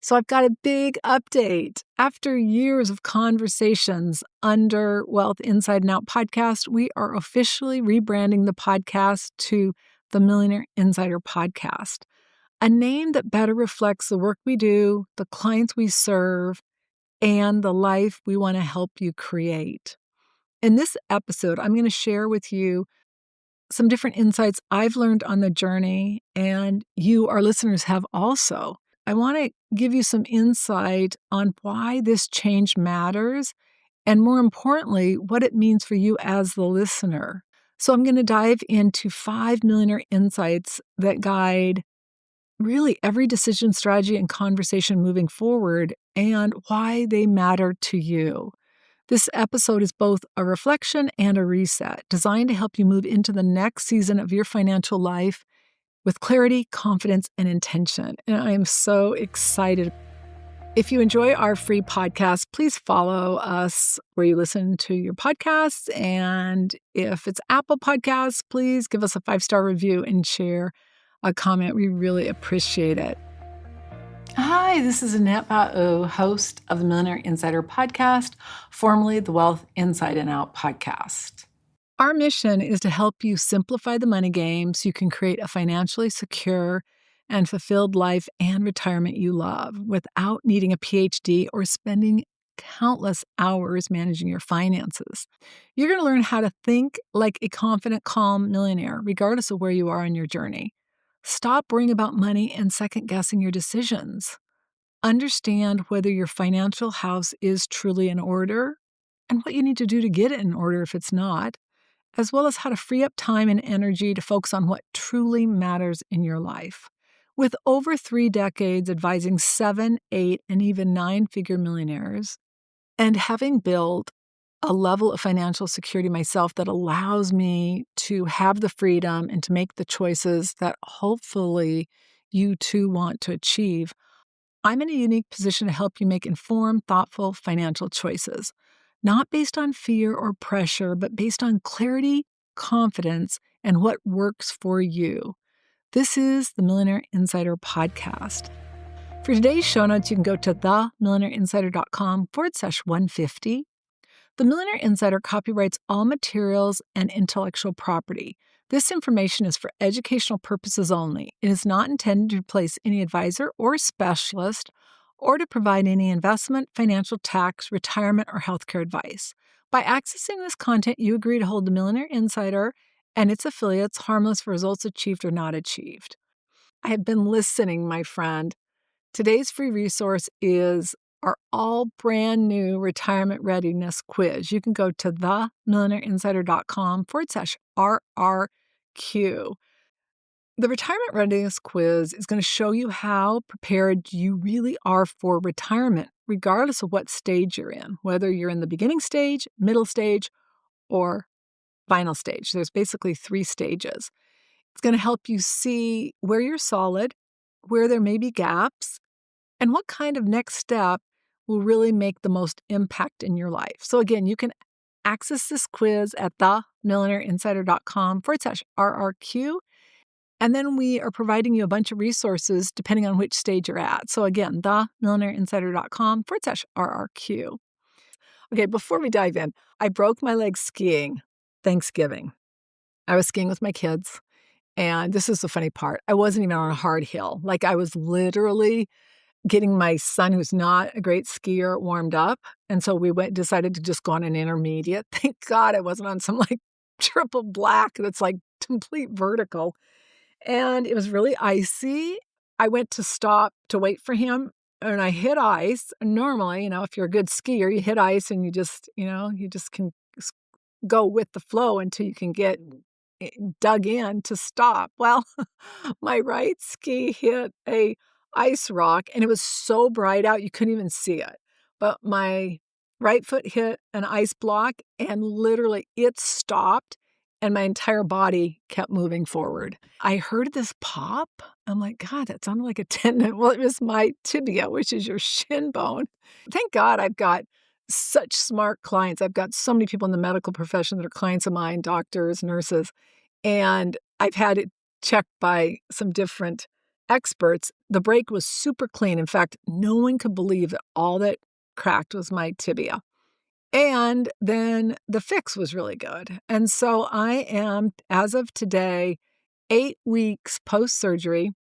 So I've got a big update. After years of conversations under Wealth Inside and Out podcast, we are officially rebranding the podcast to the Millionaire Insider Podcast, a name that better reflects the work we do, the clients we serve, and the life we want to help you create. In this episode, I'm going to share with you some different insights I've learned on the journey, and you, our listeners, have also. I want to give you some insight on why this change matters, and more importantly, what it means for you as the listener. So I'm going to dive into 5 millionaire insights that guide really every decision, strategy, and conversation moving forward, and why they matter to you. This episode is both a reflection and a reset, designed to help you move into the next season of your financial life with clarity, confidence, and intention. And I am so excited. If you enjoy our free podcast, please follow us where you listen to your podcasts. And if it's Apple Podcasts, please give us a 5-star review and share a comment. We really appreciate it. Hi, this is Annette Ba'u, host of the Millionaire Insider Podcast, formerly the Wealth Inside and Out Podcast. Our mission is to help you simplify the money game so you can create a financially secure and fulfilled life and retirement you love without needing a PhD or spending countless hours managing your finances. You're going to learn how to think like a confident, calm millionaire, regardless of where you are in your journey. Stop worrying about money and second-guessing your decisions. Understand whether your financial house is truly in order and what you need to do to get it in order if it's not, as well as how to free up time and energy to focus on what truly matters in your life. With over 3 decades advising 7, 8, and even 9-figure millionaires, and having built a level of financial security myself that allows me to have the freedom and to make the choices that hopefully you too want to achieve, I'm in a unique position to help you make informed, thoughtful financial choices, not based on fear or pressure, but based on clarity, confidence, and what works for you. This is the Millionaire Insider Podcast. For today's show notes, you can go to themillionaireinsider.com/150. The Millionaire Insider copyrights all materials and intellectual property. This information is for educational purposes only. It is not intended to replace any advisor or specialist or to provide any investment, financial, tax, retirement, or healthcare advice. By accessing this content, you agree to hold the Millionaire Insider and its affiliates harmless for results achieved or not achieved. I have been listening, my friend. Today's free resource is our all brand new retirement readiness quiz. You can go to themillionaireinsider.com/RRQ. The retirement readiness quiz is going to show you how prepared you really are for retirement, regardless of what stage you're in, whether you're in the beginning stage, middle stage, or final stage. There's basically 3 stages. It's going to help you see where you're solid, where there may be gaps, and what kind of next step will really make the most impact in your life. So again, you can access this quiz at themillionaireinsider.com/RRQ. And then we are providing you a bunch of resources depending on which stage you're at. So again, themillionaireinsider.com/RRQ. Okay, before we dive in, I broke my leg skiing Thanksgiving. I was skiing with my kids. And this is the funny part. I wasn't even on a hard hill. Like I was literally getting my son, who's not a great skier, warmed up. And so we decided to just go on an intermediate. Thank God I wasn't on some like triple black that's like complete vertical. And it was really icy. I went to stop to wait for him and I hit ice. Normally, if you're a good skier, you hit ice and you just can go with the flow until you can get dug in to stop. Well, my right ski hit a ice rock and it was so bright out you couldn't even see it. But my right foot hit an ice block and literally it stopped and my entire body kept moving forward. I heard this pop. I'm like, God, that sounded like a tendon. Well, it was my tibia, which is your shin bone. Thank God I've got such smart clients. I've got so many people in the medical profession that are clients of mine, doctors, nurses, and I've had it checked by some different experts The break was super clean. In fact, no one could believe that all that cracked was my tibia. And then the fix was really good. And so I am, as of today, 8 weeks post-surgery.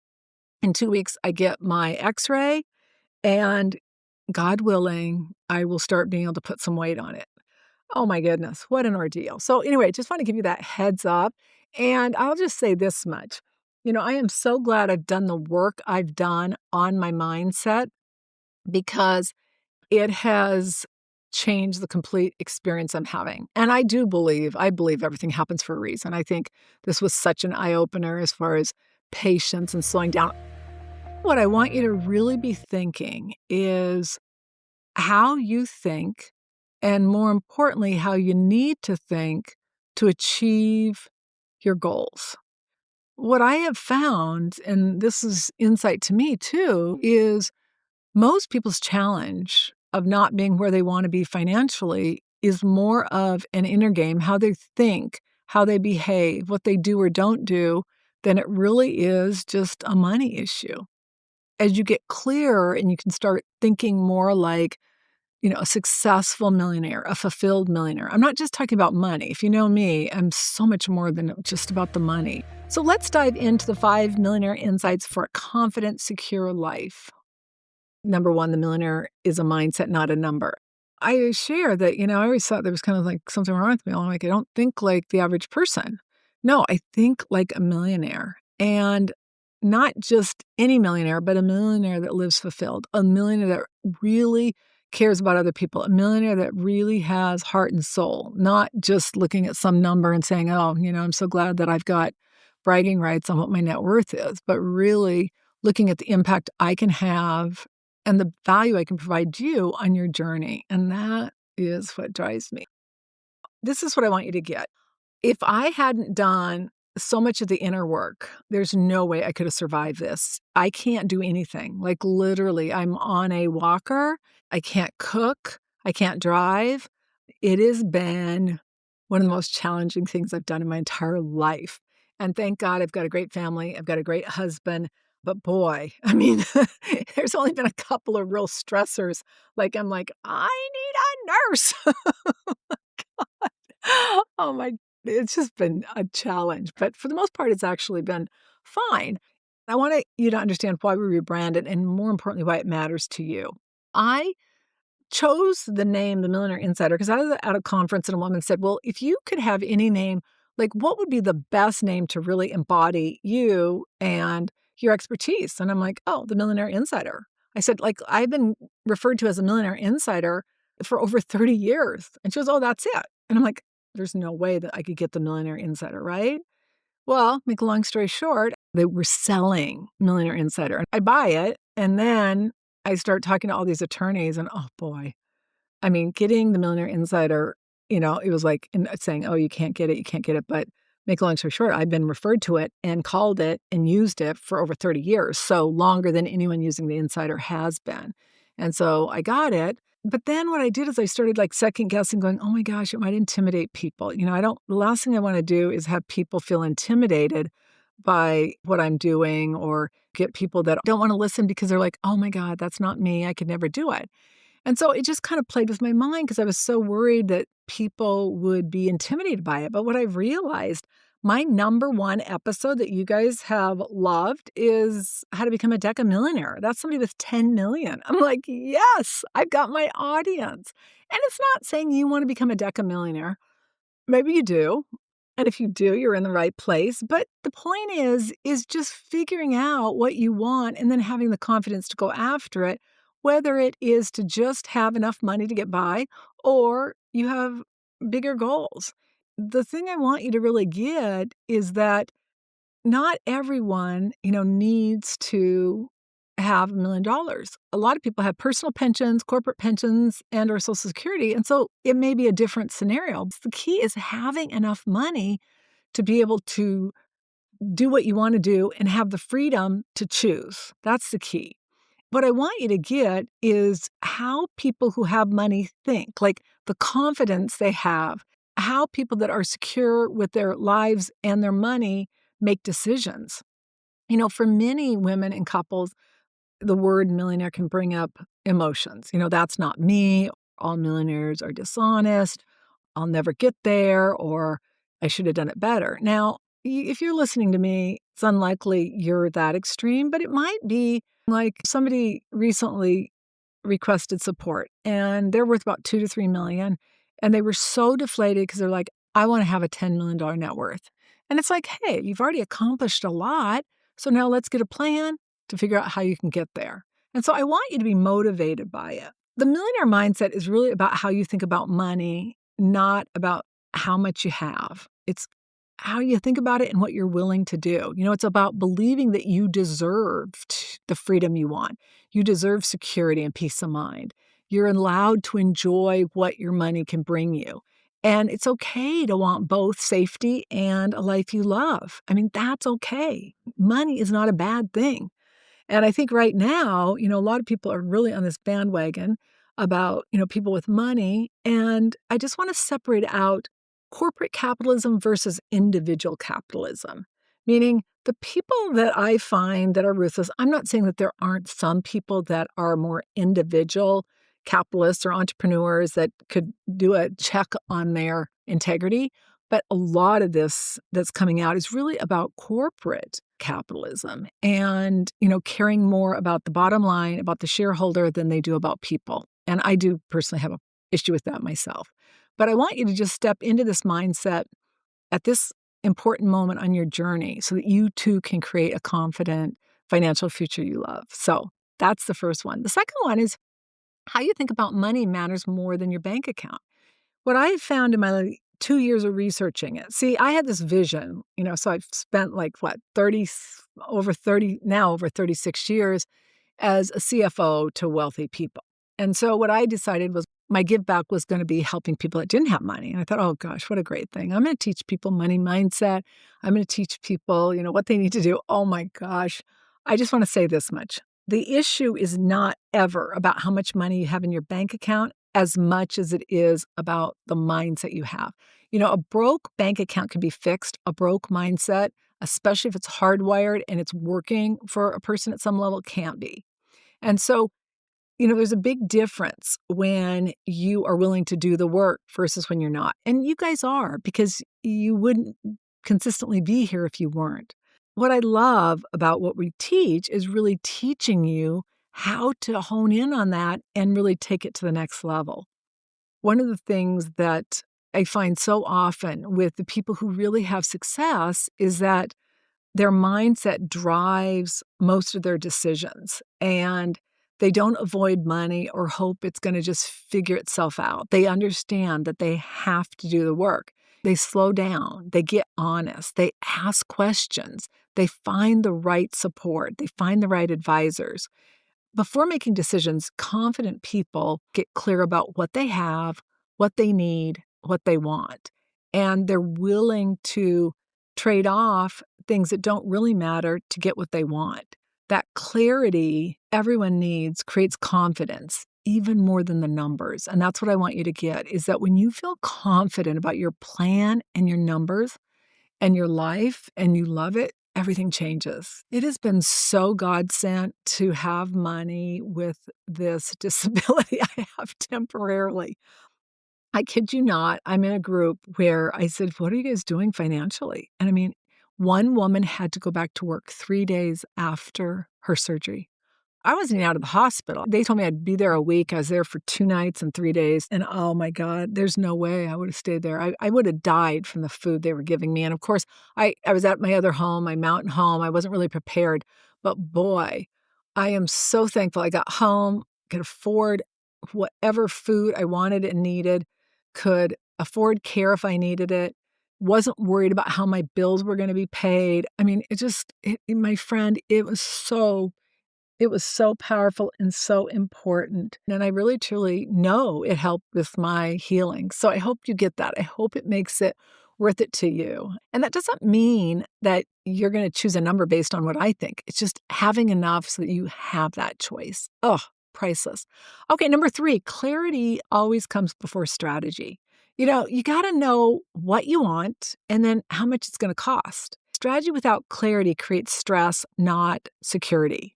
In 2 weeks, I get my x-ray, and God willing, I will start being able to put some weight on it. Oh my goodness, what an ordeal. So anyway, just want to give you that heads up. And I'll just say this much. I am so glad I've done the work I've done on my mindset because it has changed the complete experience I'm having. And I believe everything happens for a reason. I think this was such an eye-opener as far as patience and slowing down. What I want you to really be thinking is how you think, and more importantly, how you need to think to achieve your goals. What I have found, and this is insight to me too, is most people's challenge of not being where they want to be financially is more of an inner game, how they think, how they behave, what they do or don't do, than it really is just a money issue. As you get clearer and you can start thinking more like, a successful millionaire, a fulfilled millionaire. I'm not just talking about money. If you know me, I'm so much more than just about the money. So let's dive into the 5 millionaire insights for a confident, secure life. Number 1, the millionaire is a mindset, not a number. I share that, I always thought there was kind of like something wrong with me. I'm like, I don't think like the average person. No, I think like a millionaire. And not just any millionaire, but a millionaire that lives fulfilled, a millionaire that really cares about other people, a millionaire that really has heart and soul, not just looking at some number and saying, oh, I'm so glad that I've got bragging rights on what my net worth is, but really looking at the impact I can have and the value I can provide you on your journey. And that is what drives me. This is what I want you to get. If I hadn't done so much of the inner work, there's no way I could have survived this. I can't do anything. Like literally, I'm on a walker. I can't cook. I can't drive. It has been one of the most challenging things I've done in my entire life. And thank God I've got a great family. I've got a great husband. But boy, I mean, there's only been a couple of real stressors. Like I'm like, I need a nurse. Oh my, it's just been a challenge. But for the most part, it's actually been fine. I want you to understand why we rebranded and more importantly, why it matters to you. I chose the name The Millionaire Insider because I was at a conference and a woman said, well, if you could have any name, like what would be the best name to really embody you and your expertise? And I'm like, oh, The Millionaire Insider. I said, like, I've been referred to as a millionaire insider for over 30 years. And she goes, oh, that's it. And I'm like, there's no way that I could get the Millionaire Insider, right? Well, make a long story short, they were selling Millionaire Insider. I buy it, and then I start talking to all these attorneys, and oh boy, I mean, getting the Millionaire Insider, it was like saying, oh, you can't get it, you can't get it. But make a long story short, I've been referred to it and called it and used it for over 30 years, so longer than anyone using the Insider has been. And so I got it. But then what I did is I started like second guessing, going, oh my gosh, it might intimidate people. The last thing I want to do is have people feel intimidated by what I'm doing or get people that don't want to listen because they're like, oh my God, that's not me. I could never do it. And so it just kind of played with my mind because I was so worried that people would be intimidated by it. But what I've realized, my number 1 episode that you guys have loved is How to Become a Deca Millionaire. That's somebody with 10 million. I'm like, yes, I've got my audience. And it's not saying you want to become a Deca Millionaire. Maybe you do. And if you do, you're in the right place. But the point is just figuring out what you want and then having the confidence to go after it, whether it is to just have enough money to get by or you have bigger goals. The thing I want you to really get is that not everyone, needs to have $1 million. A lot of people have personal pensions, corporate pensions, and or Social Security. And so it may be a different scenario. The key is having enough money to be able to do what you want to do and have the freedom to choose. That's the key. What I want you to get is how people who have money think, like the confidence they have, how people that are secure with their lives and their money make decisions. For many women and couples, the word millionaire can bring up emotions. That's not me. All millionaires are dishonest. I'll never get there, or I should have done it better. Now, if you're listening to me, it's unlikely you're that extreme, but it might be like somebody recently requested support and they're worth about 2 to 3 million. And they were so deflated because they're like, I want to have a $10 million net worth. And it's like, hey, you've already accomplished a lot. So now let's get a plan to figure out how you can get there. And so I want you to be motivated by it. The millionaire mindset is really about how you think about money, not about how much you have. It's how you think about it and what you're willing to do. It's about believing that you deserved the freedom you want. You deserve security and peace of mind. You're allowed to enjoy what your money can bring you. And it's okay to want both safety and a life you love. I mean, that's okay. Money is not a bad thing. And I think right now, a lot of people are really on this bandwagon about, people with money. And I just want to separate out corporate capitalism versus individual capitalism, meaning the people that I find that are ruthless. I'm not saying that there aren't some people that are more individual capitalists or entrepreneurs that could do a check on their integrity. But a lot of this that's coming out is really about corporate capitalism and, caring more about the bottom line, about the shareholder than they do about people. And I do personally have an issue with that myself. But I want you to just step into this mindset at this important moment on your journey so that you too can create a confident financial future you love. So that's the first one. The second one is how you think about money matters more than your bank account. What I found in my 2 years of researching it, see, I had this vision, so I've spent over 36 years as a CFO to wealthy people. And so what I decided was my give back was going to be helping people that didn't have money. And I thought, oh gosh, what a great thing. I'm going to teach people money mindset. I'm going to teach people, what they need to do. Oh my gosh. I just want to say this much. The issue is not ever about how much money you have in your bank account as much as it is about the mindset you have. A broke bank account can be fixed. A broke mindset, especially if it's hardwired and it's working for a person at some level, can't be. And so, there's a big difference when you are willing to do the work versus when you're not. And you guys are, because you wouldn't consistently be here if you weren't. What I love about what we teach is really teaching you how to hone in on that and really take it to the next level. One of the things that I find so often with the people who really have success is that their mindset drives most of their decisions, and they don't avoid money or hope it's going to just figure itself out. They understand that they have to do the work. They slow down. They get honest. They ask questions. They find the right support. They find the right advisors. Before making decisions, confident people get clear about what they have, what they need, what they want. And they're willing to trade off things that don't really matter to get what they want. That clarity everyone needs creates confidence, even more than the numbers. And that's what I want you to get, is that when you feel confident about your plan and your numbers and your life and you love it, everything changes. It has been so God-sent to have money with this disability I have temporarily. I kid you not, I'm in a group where I said, what are you guys doing financially? And I mean, one woman had to go back to work 3 days after her surgery. I wasn't even out of the hospital. They told me I'd be there a week. I was there for 2 nights and 3 days. And oh my God, there's no way I would have stayed there. I would have died from the food they were giving me. And of course, I was at my other home, my mountain home. I wasn't really prepared. But boy, I am so thankful I got home, could afford whatever food I wanted and needed, could afford care if I needed it, wasn't worried about how my bills were going to be paid. I mean, my friend, it was so powerful and so important. And I really, truly know it helped with my healing. So I hope you get that. I hope it makes it worth it to you. And that doesn't mean that you're going to choose a number based on what I think. It's just having enough so that you have that choice. Oh, priceless. Okay, number 3, clarity always comes before strategy. You got to know what you want and then how much it's going to cost. Strategy without clarity creates stress, not security.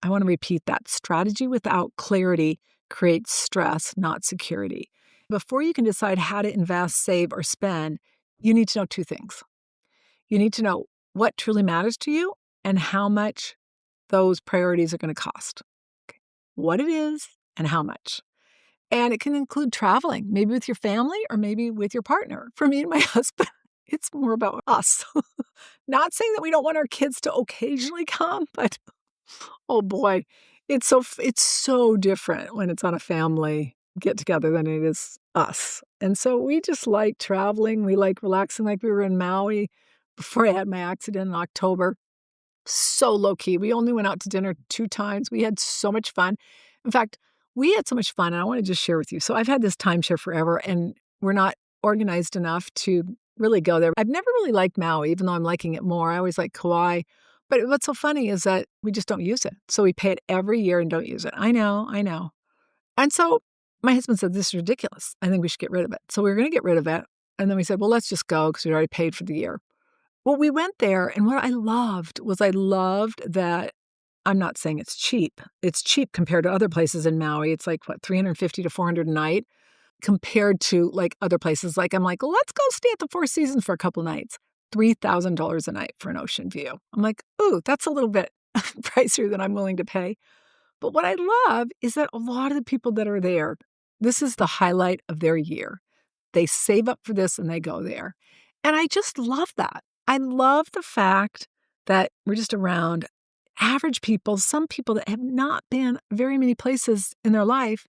I want to repeat that. Strategy without clarity creates stress, not security. Before you can decide how to invest, save, or spend, you need to know two things. You need to know what truly matters to you and how much those priorities are going to cost. Okay. What it is and how much. And it can include traveling, maybe with your family or maybe with your partner. For me and my husband, it's more about us. Not saying that we don't want our kids to occasionally come, but oh boy, it's so different when it's on a family get together than it is us. And so we just like traveling. We like relaxing, like we were in Maui before I had my accident in October. So low key. We only went out to dinner 2 times. We had so much fun. In fact, we had so much fun, and I want to just share with you. So I've had this timeshare forever, and we're not organized enough to really go there. I've never really liked Maui, even though I'm liking it more. I always like Kauai. But what's so funny is that we just don't use it. So we pay it every year and don't use it. I know, I know. And so my husband said, this is ridiculous. I think we should get rid of it. So we were going to get rid of it. And then we said, well, let's just go because we already paid for the year. Well, we went there, and what I loved that I'm not saying it's cheap. It's cheap compared to other places in Maui. It's like, what, $350 to $400 a night compared to like other places. Like, I'm like, let's go stay at the Four Seasons for a couple nights. $3,000 a night for an ocean view. I'm like, ooh, that's a little bit pricier than I'm willing to pay. But what I love is that a lot of the people that are there, this is the highlight of their year. They save up for this and they go there. And I just love that. I love the fact that we're just around average people, some people that have not been very many places in their life,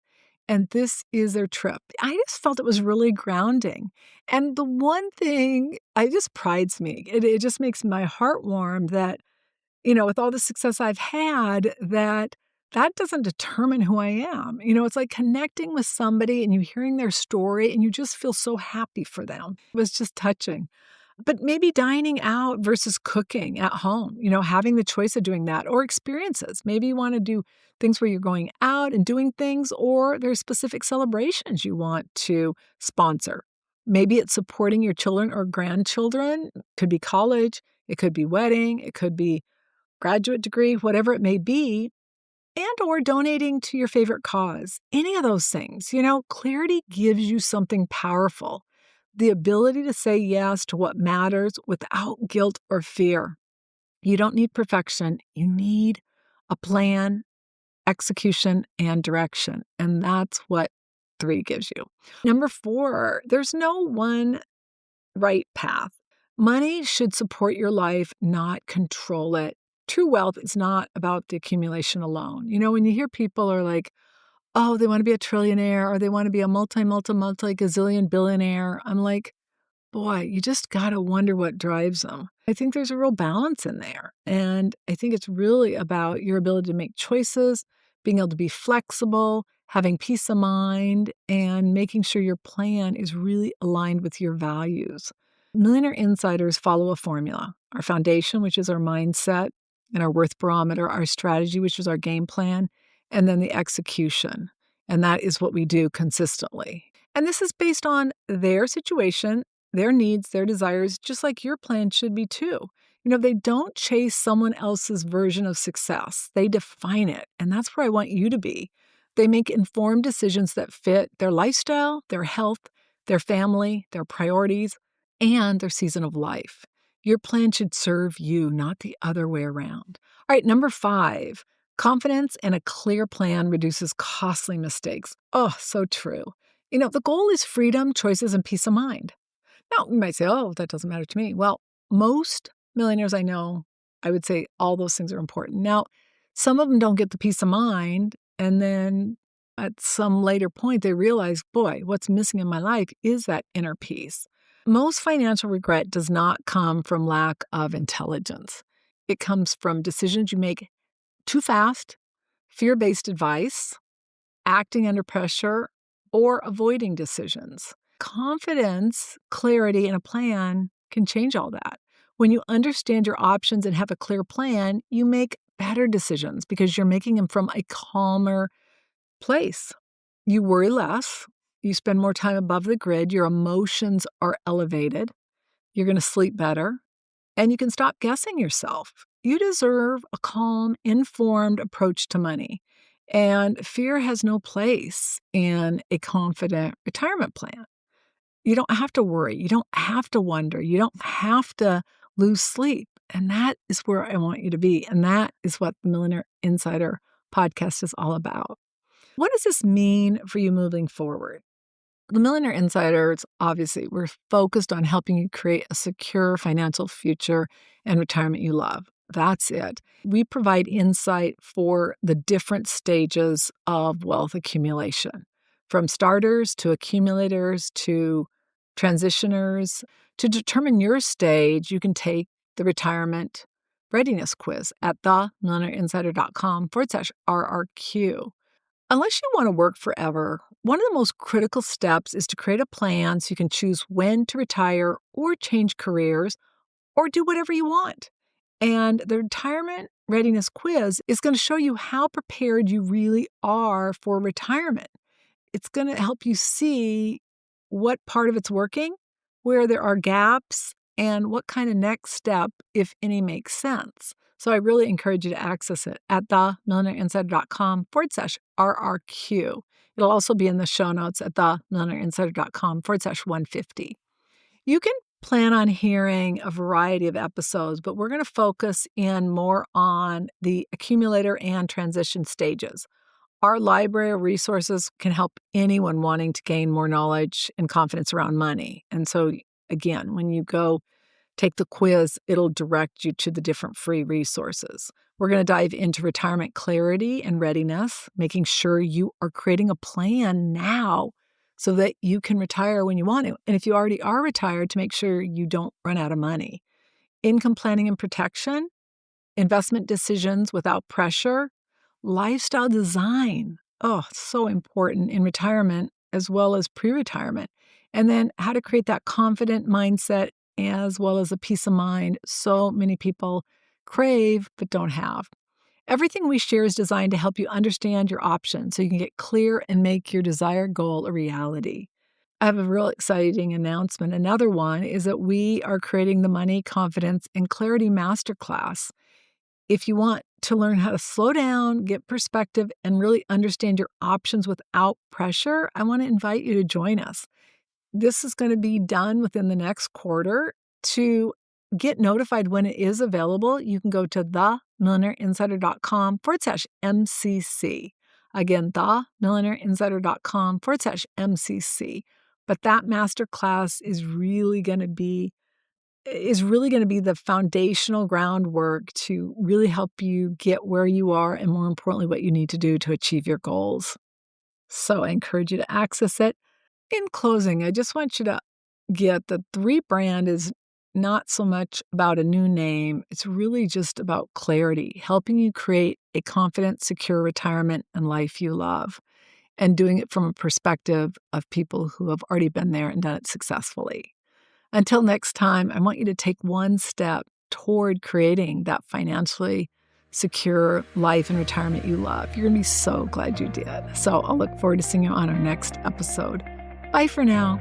and this is their trip. I just felt it was really grounding. And the one thing, it just prides me. It just makes my heart warm that, with all the success I've had, that doesn't determine who I am. It's like connecting with somebody and you hearing their story and you just feel so happy for them. It was just touching. But maybe dining out versus cooking at home, having the choice of doing that, or experiences. Maybe you want to do things where you're going out and doing things, or there's specific celebrations you want to sponsor. Maybe it's supporting your children or grandchildren. It could be college, it could be wedding, it could be graduate degree, whatever it may be, and or donating to your favorite cause. Any of those things, clarity gives you something powerful. The ability to say yes to what matters without guilt or fear. You don't need perfection. You need a plan, execution, and direction. And that's what 3 gives you. Number 4, there's no one right path. Money should support your life, not control it. True wealth is not about the accumulation alone. When you hear people are like, oh, they want to be a trillionaire or they want to be a multi-gazillion billionaire. I'm like, boy, you just got to wonder what drives them. I think there's a real balance in there. And I think it's really about your ability to make choices, being able to be flexible, having peace of mind, and making sure your plan is really aligned with your values. Millionaire Insiders follow a formula. Our foundation, which is our mindset, and our worth barometer, our strategy, which is our game plan, and then the execution. And that is what we do consistently. And this is based on their situation, their needs, their desires, just like your plan should be too. They don't chase someone else's version of success. They define it. And that's where I want you to be. They make informed decisions that fit their lifestyle, their health, their family, their priorities, and their season of life. Your plan should serve you, not the other way around. All right, number 5, confidence and a clear plan reduces costly mistakes. Oh, so true. The goal is freedom, choices, and peace of mind. Now, you might say, oh, that doesn't matter to me. Well, most millionaires I know, I would say all those things are important. Now, some of them don't get the peace of mind, and then at some later point, they realize, boy, what's missing in my life is that inner peace. Most financial regret does not come from lack of intelligence. It comes from decisions you make too fast, fear-based advice, acting under pressure, or avoiding decisions. Confidence, clarity, and a plan can change all that. When you understand your options and have a clear plan, you make better decisions because you're making them from a calmer place. You worry less. You spend more time above the grid. Your emotions are elevated. You're going to sleep better. And you can stop guessing yourself. You deserve a calm, informed approach to money. And fear has no place in a confident retirement plan. You don't have to worry. You don't have to wonder. You don't have to lose sleep. And that is where I want you to be. And that is what the Millionaire Insider podcast is all about. What does this mean for you moving forward? The Millionaire Insiders, obviously, we're focused on helping you create a secure financial future and retirement you love. That's it. We provide insight for the different stages of wealth accumulation, from starters to accumulators to transitioners. To determine your stage, you can take the retirement readiness quiz at themillionaireinsider.com/RRQ. Unless you want to work forever, one of the most critical steps is to create a plan so you can choose when to retire or change careers or do whatever you want. And the retirement readiness quiz is going to show you how prepared you really are for retirement. It's going to help you see what part of it's working, where there are gaps, and what kind of next step, if any, makes sense. So I really encourage you to access it at themillionaireinsider.com/RRQ. It'll also be in the show notes at themillionaireinsider.com/150. You can plan on hearing a variety of episodes, but we're going to focus in more on the accumulator and transition stages. Our library of resources can help anyone wanting to gain more knowledge and confidence around money. And so, again, when you go take the quiz, it'll direct you to the different free resources. We're going to dive into retirement clarity and readiness, making sure you are creating a plan now so that you can retire when you want to. And if you already are retired, to make sure you don't run out of money. Income planning and protection, investment decisions without pressure, lifestyle design. Oh, so important in retirement as well as pre-retirement. And then how to create that confident mindset as well as a peace of mind so many people crave but don't have. Everything we share is designed to help you understand your options so you can get clear and make your desired goal a reality. I have a real exciting announcement. Another one is that we are creating the Money, Confidence, and Clarity Masterclass. If you want to learn how to slow down, get perspective, and really understand your options without pressure, I want to invite you to join us. This is going to be done within the next quarter. To get notified when it is available, you can go to themillionaireinsider.com/MCC. Again, themillionaireinsider.com/MCC. But that masterclass is really going to be the foundational groundwork to really help you get where you are and, more importantly, what you need to do to achieve your goals. So I encourage you to access it. In closing, I just want you to get that the rebrand is not so much about a new name. It's really just about clarity, helping you create a confident, secure retirement and life you love, and doing it from a perspective of people who have already been there and done it successfully. Until next time, I want you to take one step toward creating that financially secure life and retirement you love. You're going to be so glad you did. So I'll look forward to seeing you on our next episode. Bye for now.